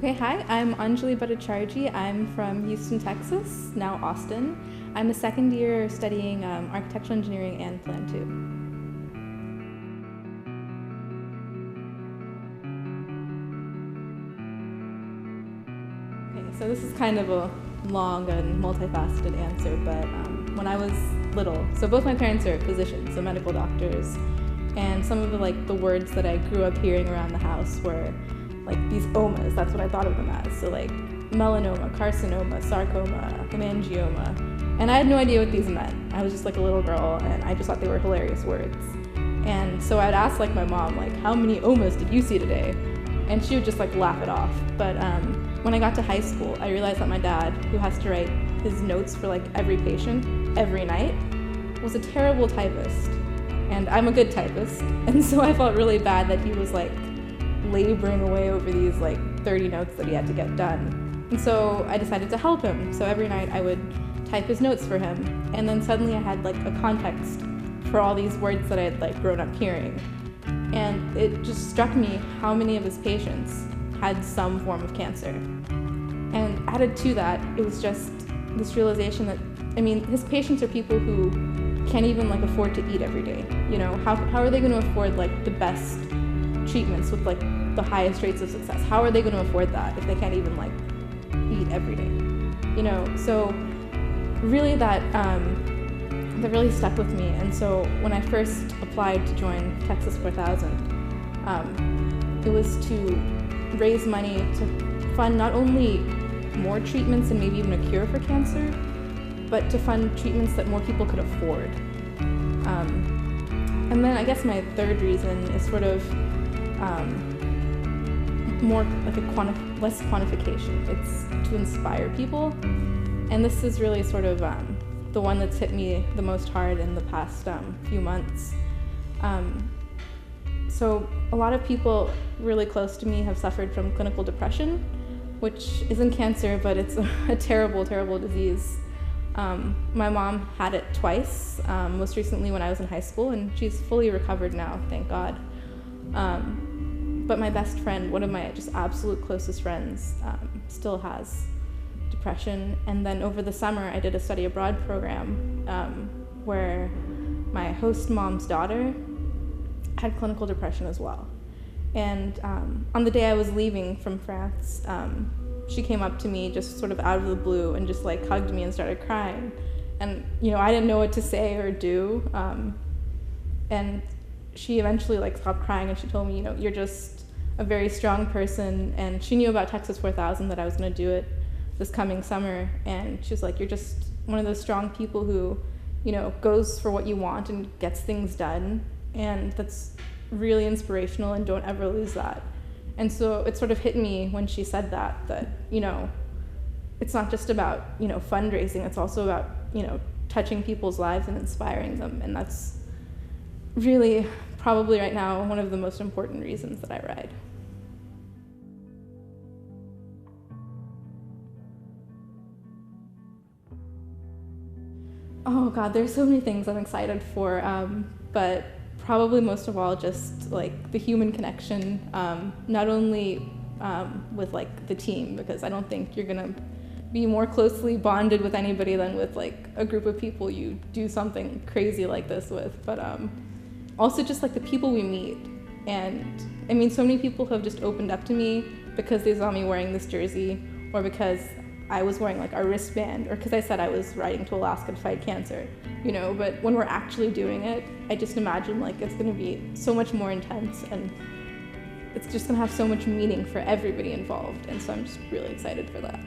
Okay, hi, I'm Anjali Bhattacharjee. I'm from Houston, Texas, now Austin. I'm a second year studying architectural engineering and Plan 2. Okay, so this is kind of a long and multifaceted answer, but when I was little, so both my parents are physicians, so medical doctors, and some of the words that I grew up hearing around the house were these omas, that's what I thought of them as. So melanoma, carcinoma, sarcoma, hemangioma. And I had no idea what these meant. I was just a little girl and I just thought they were hilarious words. And so I'd ask my mom, how many omas did you see today? And she would just laugh it off. But when I got to high school, I realized that my dad, who has to write his notes for every patient every night, was a terrible typist. And I'm a good typist. And so I felt really bad that he was laboring away over these 30 notes that he had to get done. And so I decided to help him. So every night I would type his notes for him. And then suddenly I had a context for all these words that I had grown up hearing. And it just struck me how many of his patients had some form of cancer. And added to that, it was just this realization that, his patients are people who can't even afford to eat every day. How are they going to afford the best treatments with the highest rates of success? How are they going to afford that if they can't even eat every day? So really that really stuck with me. And so when I first applied to join Texas 4000, it was to raise money to fund not only more treatments and maybe even a cure for cancer, but to fund treatments that more people could afford. And then I guess my third reason is sort of more less quantification. It's to inspire people. And this is really sort of the one that's hit me the most hard in the past few months. So a lot of people really close to me have suffered from clinical depression, which isn't cancer, but it's a terrible, terrible disease. My mom had it twice, most recently when I was in high school, and she's fully recovered now, thank God. But my best friend, one of my just absolute closest friends, still has depression. And then over the summer, I did a study abroad program where my host mom's daughter had clinical depression as well. And on the day I was leaving from France, she came up to me just sort of out of the blue and just hugged me and started crying. And I didn't know what to say or do. And she eventually stopped crying and she told me, you're just a very strong person. And she knew about Texas 4000, that I was going to do it this coming summer. And she was like, you're just one of those strong people who, goes for what you want and gets things done. And that's really inspirational, and don't ever lose that. And so it sort of hit me when she said that it's not just about, fundraising, it's also about, touching people's lives and inspiring them. And that's really probably right now one of the most important reasons that I ride. Oh God, there's so many things I'm excited for, but probably most of all just the human connection, not only with the team, because I don't think you're gonna be more closely bonded with anybody than with a group of people you do something crazy like this with, but also just the people we meet. And so many people have just opened up to me because they saw me wearing this jersey, or because I was wearing a wristband, or because I said I was riding to Alaska to fight cancer, but when we're actually doing it, I just imagine it's gonna be so much more intense, and it's just gonna have so much meaning for everybody involved. And so I'm just really excited for that.